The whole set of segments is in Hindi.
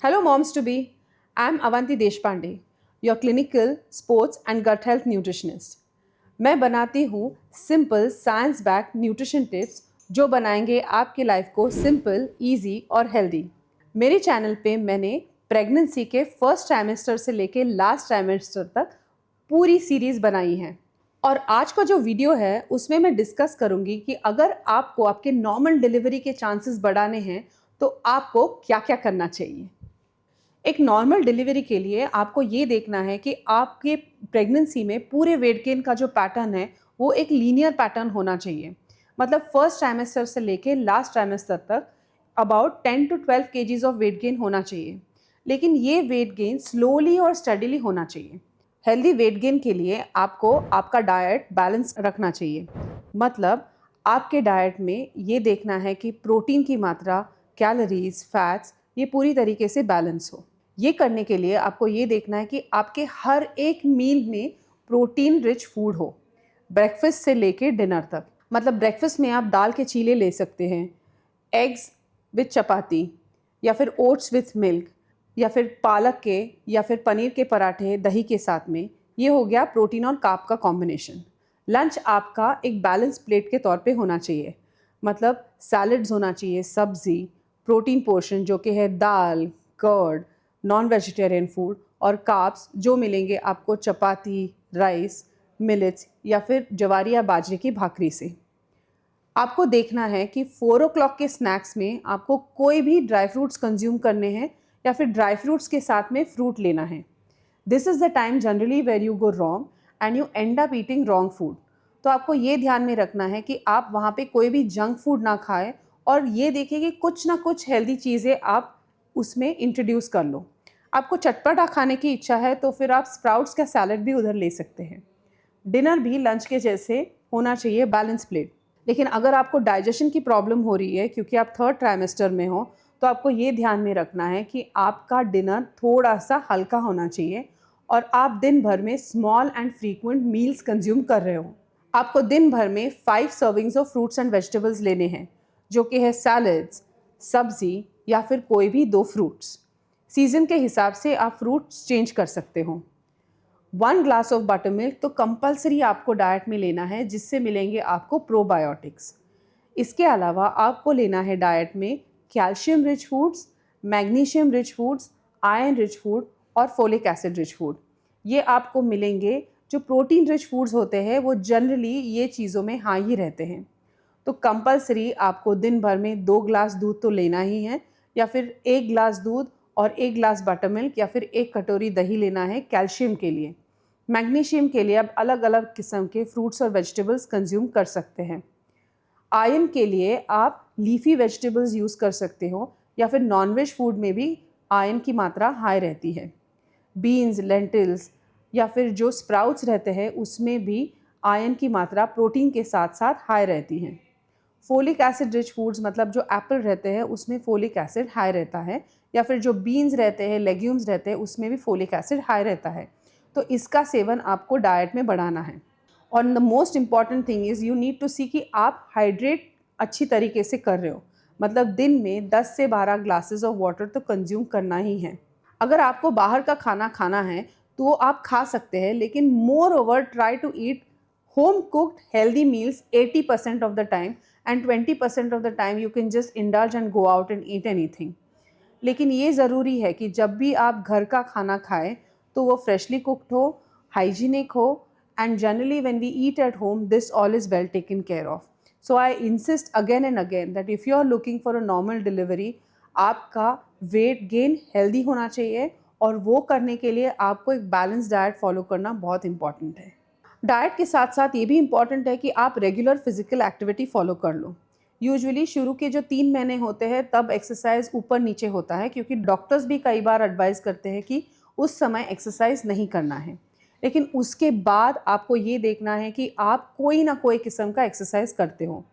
Hello, moms to be. I'm Avanti Deshpande, your clinical sports and gut health nutritionist. मैं बनाती हूँ simple science back nutrition tips जो बनाएंगे आपकी लाइफ को सिंपल, इजी और हेल्दी। मेरे चैनल पे मैंने प्रेगनेंसी के फर्स्ट ट्राइमेस्टर से लेके लास्ट ट्राइमेस्टर तक पूरी सीरीज बनाई है। और आज का जो वीडियो है उसमें मैं डिस्कस करूंगी कि अगर आपको आपके नॉर्मल डिलीवरी के चांसेस बढ़ाने हैं तो आपको क्या क्या करना चाहिए। एक नॉर्मल डिलीवरी के लिए आपको ये देखना है कि आपके प्रेगनेंसी में पूरे वेट गेन का जो पैटर्न है वो एक लीनियर पैटर्न होना चाहिए। मतलब फर्स्ट ट्राइमेस्टर से लेके लास्ट ट्राइमेस्टर तक about 10 to 12 kgs of weight gain होना चाहिए। लेकिन ये वेट गेन स्लोली और स्टडीली होना चाहिए। हेल्दी वेट गेन के लिए आपको आपका डाइट बैलेंस रखना चाहिए। मतलब आपके डाइट में ये देखना है कि प्रोटीन की मात्रा, कैलोरीज, फैट्स ये पूरी तरीके से बैलेंस हो। ये करने के लिए आपको ये देखना है कि आपके हर एक मील में प्रोटीन रिच फूड हो, ब्रेकफास्ट से लेके डिनर तक। मतलब ब्रेकफास्ट में आप दाल के चीले ले सकते हैं, एग्स विथ चपाती, या फिर ओट्स विथ मिल्क, या फिर पालक के या फिर पनीर के पराठे दही के साथ में। ये हो गया प्रोटीन और कार्ब का कॉम्बिनेशन। लंच आपका एक बैलेंस प्लेट के तौर पे होना चाहिए। मतलब सैलड्स होना चाहिए, सब्जी, प्रोटीन पोर्शन जो कि है दाल, कर्ड, नॉन वेजिटेरियन फूड, और कार्ब्स जो मिलेंगे आपको चपाती, राइस, मिलेट्स या फिर ज्वारी या बाजरे की भाकरी से। आपको देखना है कि 4 o'clock के स्नैक्स में आपको कोई भी ड्राई फ्रूट्स कंज्यूम करने हैं या फिर ड्राई फ्रूट्स के साथ में फ्रूट लेना है। This is the time generally where you go wrong and you end up eating wrong food. तो आपको ये ध्यान में रखना है कि आप वहाँ पे कोई भी जंक फूड ना खाएं और ये देखें कि कुछ ना कुछ हेल्दी चीज़ें आप उसमें इंट्रोड्यूस कर लो। आपको चटपटा खाने की इच्छा है तो फिर आप स्प्राउट्स का सैलड भी उधर ले सकते हैं। डिनर भी लंच के जैसे होना चाहिए, बैलेंस प्लेट। लेकिन अगर आपको डाइजेशन की प्रॉब्लम हो रही है क्योंकि आप थर्ड ट्राइमेस्टर में हो तो आपको ये ध्यान में रखना है कि आपका डिनर थोड़ा सा हल्का होना चाहिए और आप दिन भर में small and frequent meals consume कर रहे हो। आपको दिन भर में 5 servings of fruits and vegetables लेने हैं, जो कि है सैलड्स, सब्जी या फिर कोई भी 2 फ्रूट्स। सीजन के हिसाब से आप फ्रूट्स चेंज कर सकते हो। 1 ग्लास ऑफ बटर मिल्क तो कंपलसरी आपको डाइट में लेना है, जिससे मिलेंगे आपको प्रोबायोटिक्स। इसके अलावा आपको लेना है डाइट में calcium rich foods, magnesium rich foods, iron rich food और फोलिक एसिड रिच फूड। ये आपको मिलेंगे। जो प्रोटीन रिच फूड्स होते हैं वो जनरली ये चीज़ों में हाई ही रहते हैं। तो कंपलसरी आपको दिन भर में 2 ग्लास दूध तो लेना ही है, या फिर 1 ग्लास दूध और 1 ग्लास बटर मिल्क या फिर 1 कटोरी दही लेना है कैल्शियम के लिए। मैग्नीशियम के लिए आप अलग अलग किस्म के फ्रूट्स और वेजिटेबल्स कंज्यूम कर सकते हैं। आयरन के लिए आप लीफी वेजिटेबल्स यूज़ कर सकते हो, या फिर नॉनवेज फूड में भी आयरन की मात्रा हाई रहती है। बीन्स, लेंटिल्स या फिर जो स्प्राउट्स रहते हैं उसमें भी आयरन की मात्रा प्रोटीन के साथ साथ हाई रहती है। फोलिक एसिड रिच फूड्स मतलब जो एप्पल रहते हैं उसमें फोलिक एसिड हाई रहता है, या फिर जो बीन्स रहते हैं, लेग्यूम्स रहते हैं उसमें भी फोलिक एसिड हाई रहता है। तो इसका सेवन आपको डाइट में बढ़ाना है। और the most important thing is you need to see कि आप हाइड्रेट अच्छी तरीके से कर रहे हो। मतलब दिन में 10 से 12 ग्लासेस ऑफ वाटर तो कंज्यूम करना ही है। अगर आपको बाहर का खाना खाना है तो आप खा सकते हैं, लेकिन moreover try to eat home cooked healthy meals 80% of the time, and 20% of the time you can just indulge and go out and eat anything. लेकिन ये ज़रूरी है कि जब भी आप घर का खाना खाएं तो वो फ्रेशली कुक्ड हो, हाइजीनिक हो, and generally when we eat at home this all is well taken care of. So I insist again and again that if you are looking for a normal delivery, आपका वेट गेन हेल्दी होना चाहिए, और वो करने के लिए आपको एक बैलेंस डाइट फॉलो करना बहुत इंपॉर्टेंट है। डाइट के साथ साथ ये भी इम्पॉर्टेंट है कि आप रेगुलर फिजिकल एक्टिविटी फॉलो कर लो। यूजुअली शुरू के जो 3 महीने होते हैं तब एक्सरसाइज ऊपर नीचे होता है, क्योंकि डॉक्टर्स भी कई बार एडवाइस करते हैं कि उस समय एक्सरसाइज नहीं करना है। लेकिन उसके बाद आपको ये देखना है कि आप कोई ना कोई किस्म का एक्सरसाइज करते हो।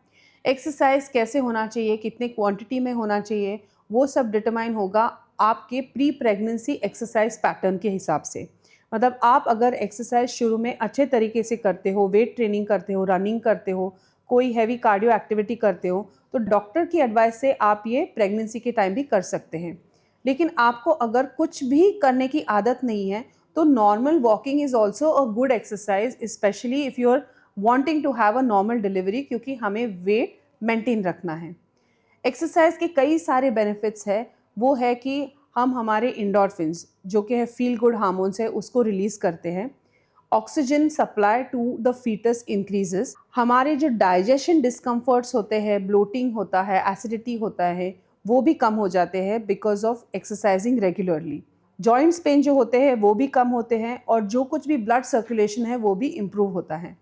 एक्सरसाइज कैसे होना चाहिए, कितने क्वांटिटी में होना चाहिए, वो सब डिटरमाइन होगा आपके प्री प्रेगनेंसी एक्सरसाइज पैटर्न के हिसाब से। मतलब आप अगर एक्सरसाइज शुरू में अच्छे तरीके से करते हो, वेट ट्रेनिंग करते हो, रनिंग करते हो, कोई हैवी कार्डियो एक्टिविटी करते हो, तो डॉक्टर की एडवाइस से आप ये प्रेगनेंसी के टाइम भी कर सकते हैं। लेकिन आपको अगर कुछ भी करने की आदत नहीं है तो normal walking is also a good exercise, specially if you are wanting to have a normal delivery, क्योंकि हमें वेट मेंटेन रखना है। एक्सरसाइज के कई सारे बेनिफिट्स है। वो है कि हम हमारे इंडोर्फिन्स जो कि है फील गुड हार्मोन्स है उसको रिलीज़ करते हैं। Oxygen supply to the foetus increases. हमारे जो डाइजेशन डिस्कम्फर्ट्स होते हैं, ब्लोटिंग होता है, एसिडिटी होता है, वो भी कम हो जाते हैं because of exercising regularly. Joints pain जो होते हैं वो भी कम होते हैं और जो कुछ भी ब्लड सर्कुलेशन है वो भी इम्प्रूव होता है।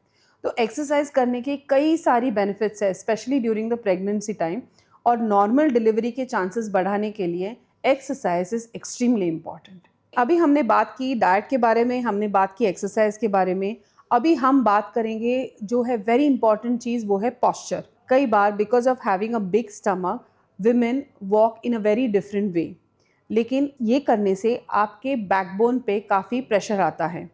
तो एक्सरसाइज करने के कई सारी बेनिफिट्स है, specially during the pregnancy time. और नॉर्मल डिलीवरी के चांसेस बढ़ाने के लिए एक्सरसाइज इज एक्सट्रीमली इम्पॉर्टेंट। अभी हमने बात की डाइट के बारे में, हमने बात की एक्सरसाइज के बारे में। अभी हम बात करेंगे जो है वेरी इंपॉर्टेंट चीज़, वो है पॉस्चर। कई बार because of having a big stomach women walk in a very different way, लेकिन ये करने से आपके बैकबोन पे काफ़ी प्रेशर आता है।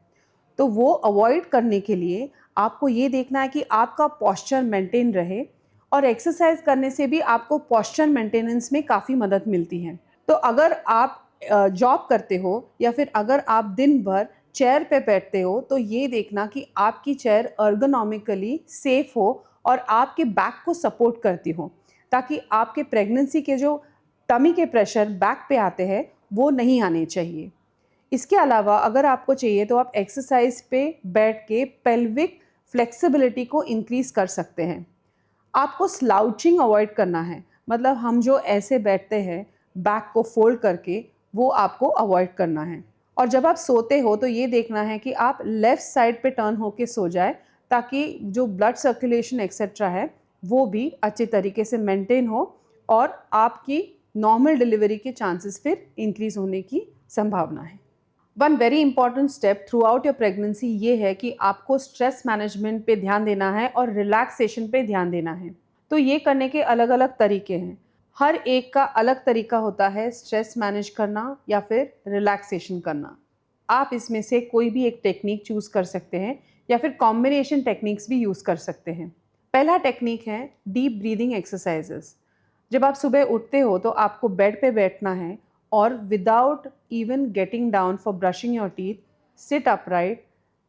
तो वो अवॉइड करने के लिए आपको ये देखना है कि आपका पॉस्चर मेंटेन रहे, और एक्सरसाइज करने से भी आपको पॉस्चर मेंटेनेंस में काफ़ी मदद मिलती है। तो अगर आप जॉब करते हो या फिर अगर आप दिन भर चेयर पे बैठते हो तो ये देखना कि आपकी चेयर अर्गोनॉमिकली सेफ हो और आपके बैक को सपोर्ट करती हो, ताकि आपके प्रेगनेंसी के जो टमी के प्रेशर बैक पे आते हैं वो नहीं आने चाहिए। इसके अलावा अगर आपको चाहिए तो आप एक्सरसाइज पे बैठ के पेल्विक फ्लेक्सिबिलिटी को इंक्रीज कर सकते हैं। आपको स्लाउचिंग अवॉइड करना है, मतलब हम जो ऐसे बैठते हैं बैक को फोल्ड करके, वो आपको अवॉइड करना है। और जब आप सोते हो तो ये देखना है कि आप लेफ़्ट साइड पे टर्न होके सो जाए, ताकि जो ब्लड सर्कुलेशन एक्सेट्रा है वो भी अच्छे तरीके से मेंटेन हो और आपकी नॉर्मल डिलीवरी के चांसेस फिर इंक्रीज होने की संभावना है। One very important step through out your pregnancy ये है कि आपको स्ट्रेस मैनेजमेंट पे ध्यान देना है और रिलैक्सेशन पे ध्यान देना है। तो ये करने के अलग अलग तरीके हैं। हर एक का अलग तरीका होता है स्ट्रेस मैनेज करना या फिर रिलैक्सेशन करना। आप इसमें से कोई भी एक टेक्निक चूज़ कर सकते हैं या फिर कॉम्बिनेशन टेक्निक्स भी यूज़ कर सकते हैं। पहला टेक्निक है डीप ब्रीदिंग एक्सरसाइजेस। जब आप सुबह उठते हो तो आपको बेड पे बैठना है और without even getting down for brushing your teeth, sit upright,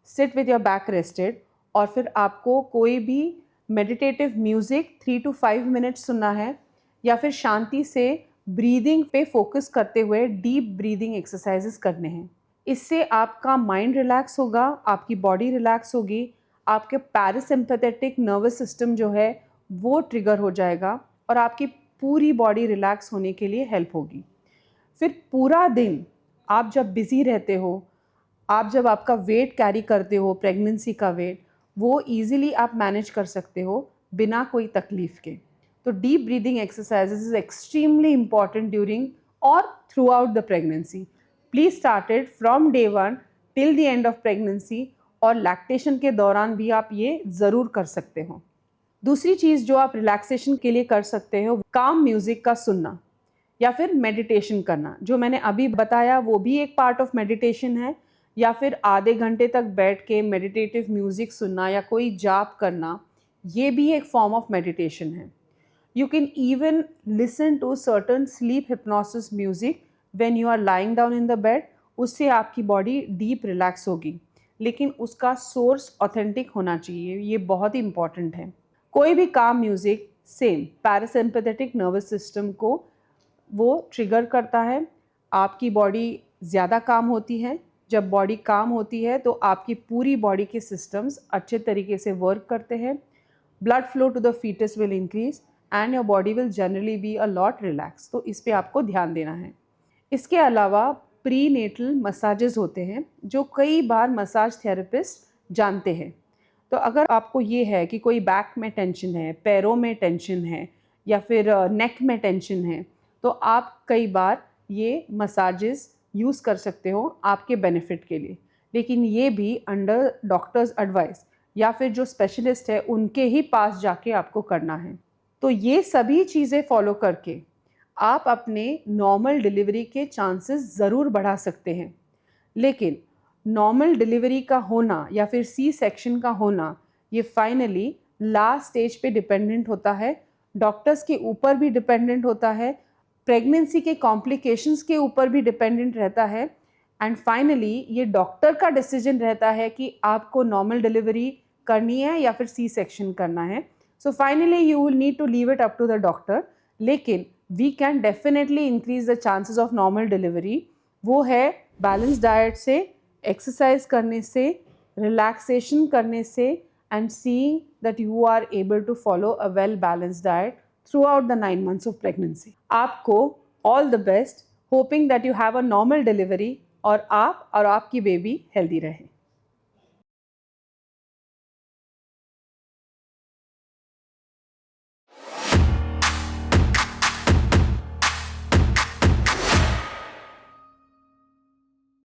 sit with your back rested, और फिर आपको कोई भी मेडिटेटिव म्यूज़िक 3 to 5 मिनट्स सुनना है या फिर शांति से ब्रीदिंग पे फोकस करते हुए डीप ब्रीदिंग एक्सरसाइजेस करने हैं। इससे आपका माइंड रिलैक्स होगा, आपकी बॉडी रिलैक्स होगी, आपके पैरासिम्पैथेटिक नर्वस सिस्टम जो है वो ट्रिगर हो जाएगा और आपकी पूरी बॉडी रिलैक्स होने के लिए हेल्प होगी। फिर पूरा दिन आप जब बिज़ी रहते हो, आप जब आपका वेट कैरी करते हो, प्रेगनेंसी का वेट, वो ईज़िली आप मैनेज कर सकते हो बिना कोई तकलीफ़ के। तो deep breathing exercises is extremely important during और throughout the pregnancy. Please start it from day 1 till the end of pregnancy, और लैक्टेशन के दौरान भी आप ये ज़रूर कर सकते हो। दूसरी चीज़ जो आप रिलैक्सेशन के लिए कर सकते हो, काम म्यूज़िक का सुनना या फिर मेडिटेशन करना। जो मैंने अभी बताया वो भी एक पार्ट ऑफ मेडिटेशन है, या फिर आधे घंटे तक बैठ के मेडिटेटिव म्यूज़िक सुनना या कोई जाप करना, ये भी एक फॉर्म ऑफ मेडिटेशन है। You can even listen to certain sleep hypnosis music when you are lying down in the bed. उससे आपकी बॉडी डीप रिलैक्स होगी, लेकिन उसका सोर्स ऑथेंटिक होना चाहिए, ये बहुत ही इंपॉर्टेंट है। कोई भी काम music same parasympathetic nervous system को वो ट्रिगर करता है। आपकी बॉडी ज़्यादा काम होती है। जब बॉडी काम होती है तो आपकी पूरी बॉडी के सिस्टम्स अच्छे तरीके से वर्क करते हैं। Blood flow to the foetus will increase and your body will generally be a lot relax. तो इस पे आपको ध्यान देना है। इसके अलावा प्री नेटल मसाजेस होते हैं जो कई बार मसाज थेरेपिस्ट जानते हैं। तो अगर आपको ये है कि कोई बैक में टेंशन है, पैरों में टेंशन है या फिर नेक में टेंशन है, तो आप कई बार ये मसाजेस यूज़ कर सकते हो आपके बेनिफिट के लिए, लेकिन ये भी अंडर डॉक्टर्स एडवाइस या फिर जो स्पेशलिस्ट है उनके ही पास जाके आपको करना है। तो ये सभी चीज़ें फॉलो करके आप अपने नॉर्मल डिलीवरी के चांसेस ज़रूर बढ़ा सकते हैं। लेकिन नॉर्मल डिलीवरी का होना या फिर सी सेक्शन का होना, ये फाइनली लास्ट स्टेज पे डिपेंडेंट होता है, डॉक्टर्स के ऊपर भी डिपेंडेंट होता है, प्रेगनेंसी के कॉम्प्लिकेशंस के ऊपर भी डिपेंडेंट रहता है। एंड फाइनली ये डॉक्टर का डिसीजन रहता है कि आपको नॉर्मल डिलीवरी करनी है या फिर सी सेक्शन करना है। So finally you will need to leave it up to the doctor, लेकिन we can definitely increase the chances of normal delivery. वो है बैलेंस डाइट से, एक्सरसाइज करने से, रिलैक्सेशन करने से, and seeing that you are able to follow a well balanced diet throughout the 9 months of pregnancy. आपको all the best, hoping that you have a normal delivery और आप और आपकी बेबी हेल्दी रहे।